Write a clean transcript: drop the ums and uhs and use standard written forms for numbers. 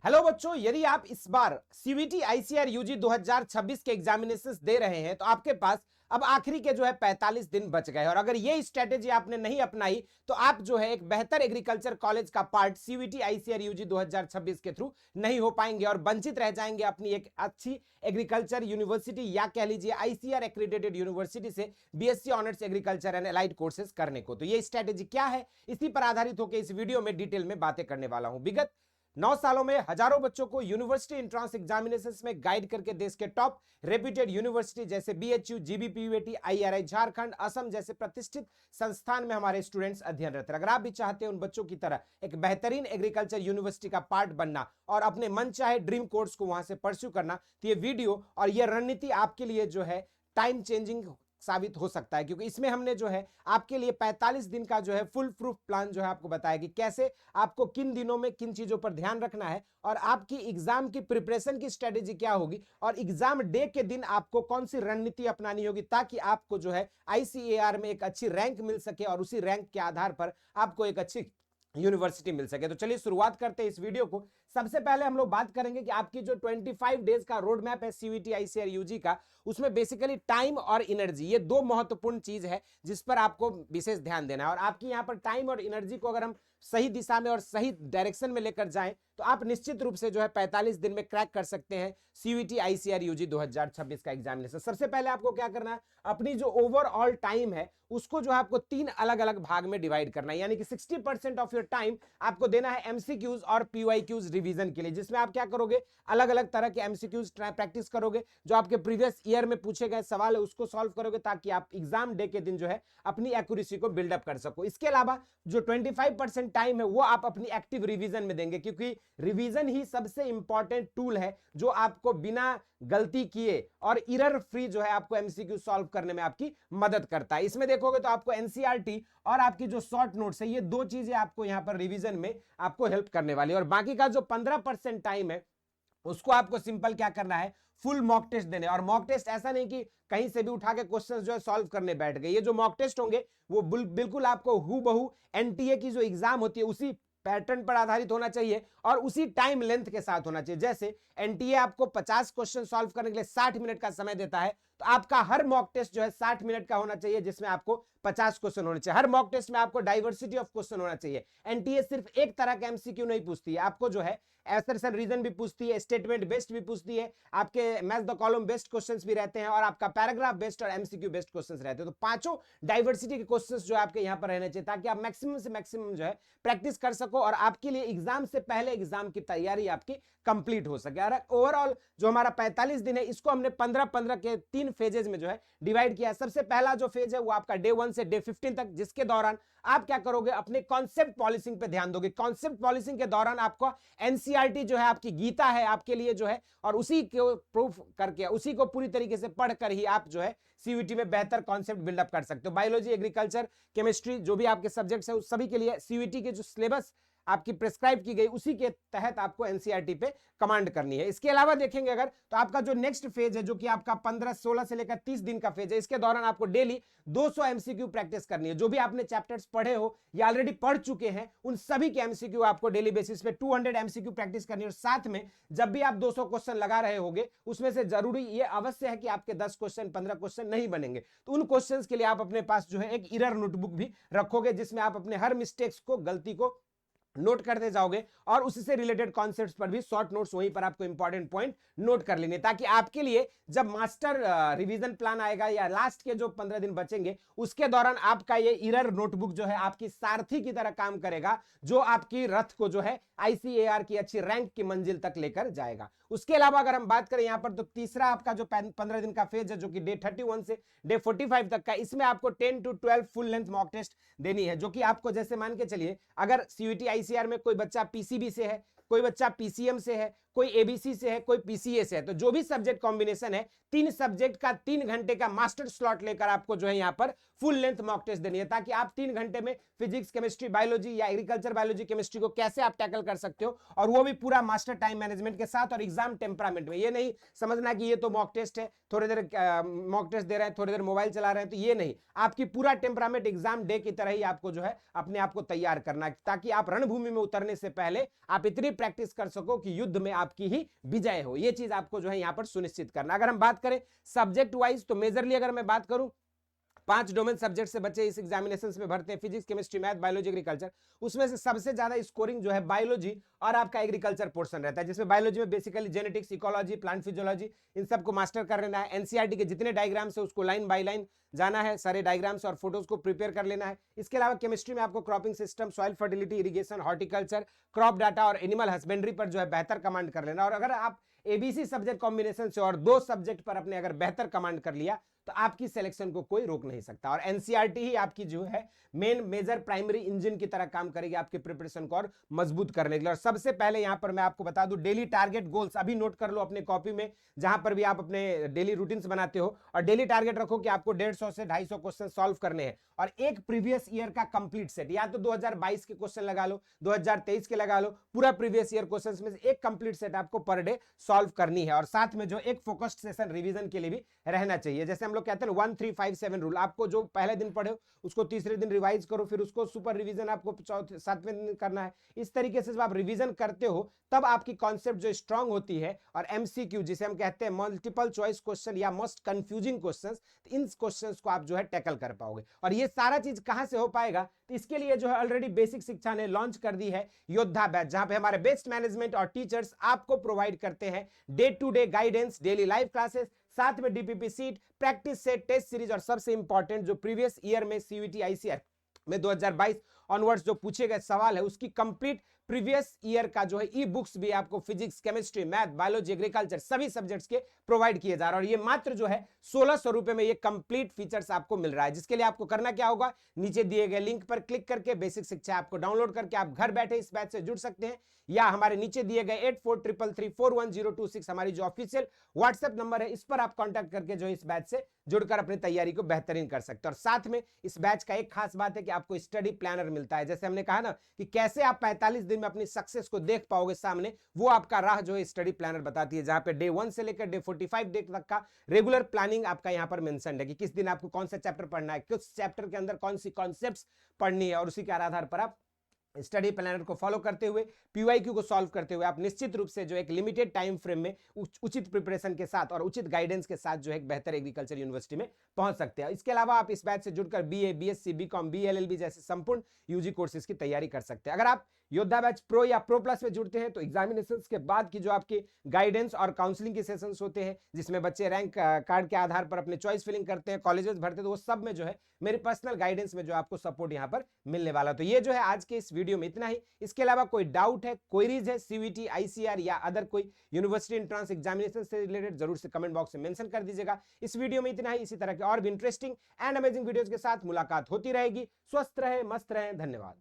Hello बच्चों, यदि आप इस बार सीवीटी आईसीआर यूजी 2026 के एग्जामिनेशंस दे रहे हैं तो आपके पास अब आखिरी के 45 दिन बच गए। और अगर ये स्ट्रेटेजी आपने नहीं अपनाई तो आप एक बेहतर एग्रीकल्चर कॉलेज का पार्ट सीवीटी आईसीआर यूजी 2026 के थ्रू नहीं हो पाएंगे और वंचित रह जाएंगे अपनी एक अच्छी एग्रीकल्चर यूनिवर्सिटी या कह लीजिए आईसीआर एक्रेडिटेड यूनिवर्सिटी से BSc honours agriculture and allied courses करने को। तो ये स्ट्रेटेजी क्या है, इसी पर आधारित होकर इस वीडियो में डिटेल में बातें करने वाला हूं। विगत 9 सालों में हजारों बच्चों को यूनिवर्सिटी एंट्रेंस एग्जामिनेशंस में गाइड करके देश के टॉप रेप्यूटेड यूनिवर्सिटी जैसे बीएचयू, जीबीपीयूटी, आईआरआई झारखंड, असम जैसे प्रतिष्ठित संस्थान में हमारे स्टूडेंट्स अध्ययनरत। अगर आप भी चाहते हैं उन बच्चों की तरह एक बेहतरीन एग्रीकल्चर यूनिवर्सिटी का पार्ट बनना और अपने मन चाहे ड्रीम कोर्स को वहां से परस्यू करना, तो ये वीडियो और ये रणनीति आपके लिए टाइम चेंजिंग साबित हो सकता है, क्योंकि इसमें हमने आपके लिए 45 दिन का फुल प्रूफ प्लान आपको बताया कि कैसे आपको किन दिनों में किन चीजों पर ध्यान रखना है और आपकी एग्जाम की प्रिपरेशन की स्ट्रेटेजी क्या होगी और एग्जाम डे के दिन आपको कौन सी रणनीति अपनानी होगी ताकि आपको आईसीएआर में एक अच्छी रैंक मिल सके और उसी रैंक के आधार पर आपको एक अच्छी यूनिवर्सिटी मिल सके। तो चलिए शुरुआत करते हैं इस वीडियो को। सबसे पहले हम लोग बात करेंगे कि आपकी जो 25 डेज का रोड मैप है सीवीटी आईसीआर यूजी का, उसमें बेसिकली टाइम और एनर्जी, ये दो महत्वपूर्ण चीज है जिस पर आपको विशेष ध्यान देना है। और आपकी यहाँ पर टाइम और एनर्जी को अगर हम सही दिशा में और सही डायरेक्शन में लेकर जाएं तो आप निश्चित रूप से 45 दिन में क्रैक कर सकते हैं सीवीटी आईसीआर यूजी 2026 का एग्जामिनेशन। सबसे पहले आपको क्या करना है, अपनी जो ओवरऑल टाइम है उसको आपको 3 अलग अलग भाग में डिवाइड करना है, यानी कि 60% ऑफ योर टाइम आपको देना है एमसीक्यूज और पीवाईक्यूज रिवीजन के लिए, जिसमें आप क्या करोगे, अलग अलग तरह के एमसीक्यूज प्रैक्टिस करोगे, जो आपके प्रीवियस ईयर में पूछे गए सवाल है उसको सॉल्व करोगे ताकि आप एग्जाम डे के दिन अपनी एक्यूरेसी को बिल्डअप कर सको। इसके अलावा जो 25% टाइम है वो आप अपनी एक्टिव रिवीजन में देंगे, क्योंकि रिवीजन ही सबसे इंपॉर्टेंट टूल है जो आपको बिना गलती किए और एरर फ्री आपको एमसीक्यू सॉल्व करने में आपकी मदद करता है। इसमें देखोगे तो आपको एनसीईआरटी और आपकी जो शॉर्ट नोट्स है, ये दो चीजें आपको यहां पर रिवीजन में आपको हेल्प करने वाली है। और बाकी का जो 15% टाइम है उसको आपको सिंपल क्या करना है, फुल मॉक टेस्ट देने। और मॉक टेस्ट ऐसा नहीं कि कहीं से भी उठा के क्वेश्चंस सॉल्व करने बैठ गए। ये जो मॉक टेस्ट होंगे वो बिल्कुल आपको हूबहू एनटीए की जो एग्जाम होती है उसी पैटर्न पर आधारित होना चाहिए और उसी टाइम लेंथ के साथ होना चाहिए। जैसे एनटीए आपको 50 क्वेश्चन सॉल्व करने के लिए 60 मिनट का समय देता है, तो आपका हर मॉक टेस्ट 60 मिनट का होना चाहिए, जिसमें आपको 50 क्वेश्चन होने चाहिए। हर मॉक टेस्ट में आपको डाइवर्सिटी ऑफ क्वेश्चन होना चाहिए। एनटीए सिर्फ एक तरह का एमसीक्यू नहीं पूछती है, आपको एसर्शन रीजन भी पूछती है, स्टेटमेंट बेस्ड भी पूछती है, आपके match the column based questions भी रहते हैं और आपका पैराग्राफ बेस्ड और एमसीक्यू बेस्ड क्वेश्चंस रहते हैं। तो पांचों डाइवर्सिटी के क्वेश्चंस आपके यहां पर रहने चाहिए ताकि आप मैक्सिमम से मैक्सिमम प्रैक्टिस कर सको और आपके लिए एग्जाम से पहले एग्जाम की तैयारी आपकी कंप्लीट हो सके। और ओवरऑल जो हमारा 45 दिन है इसको हमने 15-15 के 3 फेजेज में डिवाइड किया है। सबसे पहला जो फेज है वो आपका डे 1 से डे 15 तक, जिसके दौरान आप क्या करोगे, अपने कॉन्सेप्ट पॉलिसिंग पे ध्यान दोगे। कॉन्सेप्ट पॉलिसिंग के दौरान आपको एनसीईआरटी आपकी गीता है आपके लिए और उसी को प्रूफ करके उसी को पूरी तरीके से पढ़कर ही आप सीयूईटी में बेहतर कॉन्सेप्ट बिल्डअप कर सकते हो। बायोलॉजी, एग्रीकल्चर, केमिस्ट्री जो भी आपके सब्जेक्ट्स है उस सभी के लिए सीयूईटी के जो सिलेबस आपकी प्रिस्क्राइब की गई उसी के तहत आपको एनसीईआरटी पे कमांड करनी है। इसके अलावा देखेंगे अगर तो आपका जो नेक्स्ट फेज है जो कि आपका 15-16 से लेकर 30 दिन का फेज है, इसके दौरान आपको डेली 200 एमसीक्यू प्रैक्टिस करनी है। जो भी आपने चैप्टर्स पढ़े हो या ऑलरेडी पढ़ चुके हैं उन सभी के एमसीक्यू आपको डेली बेसिस पे 200 एमसीक्यू प्रैक्टिस करनी है। और साथ में जब भी आप 200 क्वेश्चन लगा रहे होंगे उसमें से जरूरी ये अवश्य है कि आपके 10 क्वेश्चन 15 क्वेश्चन नहीं बनेंगे, तो उन क्वेश्चन के लिए आप अपने पास एक एरर नोटबुक भी रखोगे जिसमें आप अपने हर मिस्टेक्स को, गलती को नोट करते जाओगे और उससे रिलेटेड कॉन्सेप्ट्स पर भी शॉर्ट नोट्स वहीं पर आपको इंपॉर्टेंट पॉइंट नोट कर लेने, ताकि आपके लिए जब मास्टर रिवीजन प्लान आएगा या लास्ट के जो 15 दिन बचेंगे उसके दौरान आपका ये एरर नोटबुक आपकी सारथी की तरह काम करेगा, जो आपकी रथ को आईसीएआर की अच्छी रैंक की मंजिल तक लेकर जाएगा। उसके अलावा अगर हम बात करें यहां पर तो तीसरा आपका जो 15 दिन का फेज है जो कि डे 31 से डे 45 तक का, इसमें आपको 10 to 12 full length mock test देनी है, जो कि आपको जैसे मान के चलिए अगर सीयूईटी आईसीआर में कोई बच्चा पीसीबी से है, कोई बच्चा पीसीएम से है, कोई एबीसी से है, कोई पीसीए से है। तो जो भी सब्जेक्ट कॉम्बिनेशन है, 3 सब्जेक्ट का 3 घंटे का मास्टर स्लॉट लेकर आपको जो है यहाँ पर फुल लेंथ मॉक टेस्ट देनी है, ताकि आप 3 घंटे में फिजिक्स, केमिस्ट्री, बायोलॉजी या एग्रीकल्चर बायोलॉजी, केमिस्ट्री को कैसे आप टैकल कर सकते हो, और वो भी पूरा मास्टर टाइम मैनेजमेंट के साथ और एग्जाम टेम्परामेंट में। ये नहीं समझना कि ये तो मॉक टेस्ट है, थोड़ी देर मॉक टेस्ट दे रहे हैं, थोड़ी देर मोबाइल चला रहे हैं, तो ये नहीं, आपकी पूरा टेम्परामेंट एग्जाम डे की तरह ही आपको जो है अपने आप को तैयार करना है, ताकि आप रणभूमि में उतरने से पहले आप इतनी प्रैक्टिस कर सको कि युद्ध में आपकी ही विजय हो। ये चीज आपको जो है यहां पर सुनिश्चित करना। अगर हम बात करें सब्जेक्ट वाइज, तो मेजरली अगर मैं बात करूं, 5 डोमेन सब्जेक्ट से बच्चे इस एग्जामिनेशन में भरते हैं, physics, chemistry, math, biology, agriculture. उसमें से सबसे ज्यादा स्कोरिंग जो है बायोलॉजी और आपका एग्रीकल्चर पोर्शन रहता है, जिसमें बायोलॉजी में basically genetics, ecology, plant physiology, इन सबको मास्टर कर लेना है। एनसीईआरटी के जितने डायग्राम्स है उसको लाइन बाय लाइन जाना है, सारे डायग्राम्स और फोटोज को प्रिपेयर कर लेना है। इसके अलावा केमिस्ट्री में आपको cropping system, soil fertility, irrigation, horticulture, crop data और एनिमल हस्बेंड्री पर जो है बेहतर कमांड कर लेना। और अगर आप एबीसी सब्जेक्ट कॉम्बिनेशन से और 2 सब्जेक्ट पर अपने अगर बेहतर कमांड कर लिया, तो आपकी सिलेक्शन को कोई रोक नहीं सकता। और एनसीईआरटी ही आपकी जो है मेन मेजर प्राइमरी इंजन की तरह काम करेगी आपके प्रिपरेशन को और मजबूत करने के लिए। और सबसे पहले यहां पर मैं आपको बता दूं, डेली टारगेट गोल्स अभी नोट कर लो अपने कॉपी में, जहां पर भी आप अपने डेली रूटीन्स बनाते हो, और डेली टारगेट रखो कि आपको 150 से 250 क्वेश्चन सॉल्व करने हैं, और एक प्रीवियस ईयर का कंप्लीट सेट, या तो 2022 के क्वेश्चन लगा लो, 2023 के लगा लो, पूरा प्रीवियस ईयर क्वेश्चंस में से एक कंप्लीट सेट आपको पर डे सॉल्व करनी है। और साथ में जो एक फोकस्ड सेशन रिवीजन के लिए भी रहना चाहिए। जैसे हम लोग कहते हैं 1357 रूल, आपको जो पहले दिन पढ़े उसको तीसरे दिन रिवाइज करो, फिर उसको सुपर रिवीजन आपको 7वें दिन करना है। इस तरीके से जब आप रिवीजन करते हो, तब आपकी कॉन्सेप्ट जो स्ट्रांग होती है। और एमसीक्यू जिसे हम कहते हैं मल्टीपल चॉइस क्वेश्चन या मोस्ट कंफ्यूजिंग क्वेश्चंस, इन क्वेश्चंस को आप जो है टैकल कर पाओगे। और ये सारा चीज कहां से हो पाएगा, तो इसके लिए जो है ऑलरेडी बेसिक शिक्षा ने लॉन्च कर दी है योद्धा बैच, जहां पे हमारे बेस्ट मैनेजमेंट और टीचर्स आपको प्रोवाइड करते हैं day to day guidance, daily live classes, साथ में DPP sheet, practice set, test series, और सबसे इंपॉर्टेंट जो प्रीवियस ईयर में सीयूईटी आईसीआर में 2022 ऑनवर्ड्स जो पूछे गए सवाल है, उसकी कंप्लीट प्रीवियस ईयर का जो है ई बुक्स भी आपको physics, chemistry, math, biology, agriculture सभी सब्जेक्ट्स के प्रोवाइड किए जा रहे हैं। और ये मात्र जो है 1600 रुपए में ये कंप्लीट फीचर्स आपको मिल रहा है, जिसके लिए आपको करना क्या होगा, नीचे दिए गए लिंक पर क्लिक करके बेसिक शिक्षा आपको डाउनलोड करके आप घर बैठे इस बैच से जुड़ सकते हैं, या हमारे नीचे दिए गए 8433341026 हमारी जो ऑफिशियल व्हाट्सएप नंबर है, इस पर आप कॉन्टैक्ट करके जो इस बैच से जुड़कर अपनी तैयारी को बेहतरीन कर सकते हैं। और साथ में इस बैच का एक खास बात है कि आपको स्टडी प्लानर मिलता है। जैसे हमने कहा ना कि कैसे आप 45 दिन में अपनी सक्सेस को देख पाओगे सामने, वो आपका राह जो है स्टडी प्लानर बताती है, जहां पे डे 1 से लेकर डे 45 डे तक का रेगुलर प्लानिंग आपका यहां पर मेंशन है कि किस दिन आपको कौन सा चैप्टर पढ़ना है, किस चैप्टर के अंदर कौन सी कॉन्सेप्ट्स पढ़नी है, और उसी के आधार पर आप स्टडी प्लानर को फॉलो करते हुए, पीवाईक्यू को सॉल्व करते हुए आप निश्चित रूप से जो एक लिमिटेड टाइम फ्रेम में उचित प्रिपरेशन के साथ और उचित गाइडेंस के साथ जो है एक बेहतर एग्रीकल्चर यूनिवर्सिटी में पहुंच सकते हैं। इसके अलावा आप इस बैच से जुड़कर बीए, बीएससी, बीकॉम, बीएलएलबी जैसे संपूर्ण यूजी कोर्सेज की तैयारी कर सकते हैं। अगर आप योद्धा बैच प्रो या प्रो प्लस में जुड़ते हैं, तो एग्जामिनेशन के बाद की जो आपके गाइडेंस और काउंसलिंग के सेशंस होते हैं, जिसमें बच्चे रैंक कार्ड के आधार पर अपने चॉइस फिलिंग करते हैं, कॉलेजेस भरते हैं, तो वो सब में जो है मेरे पर्सनल गाइडेंस में जो आपको सपोर्ट यहाँ पर मिलने वाला। तो ये जो है आज के इस वीडियो में इतना ही। इसके अलावा कोई डाउट है, क्वेरीज है सीयूईटी, आईसीआर या अदर कोई यूनिवर्सिटी एंट्रेंस एग्जामिनेशन से रिलेटेड, जरूर से कमेंट बॉक्स में मेंशन कर दीजिएगा। इस वीडियो में इतना ही। इसी तरह के और भी इंटरेस्टिंग एंड अमेजिंग वीडियोस के साथ मुलाकात होती रहेगी। स्वस्थ रहे, मस्त रहे, धन्यवाद।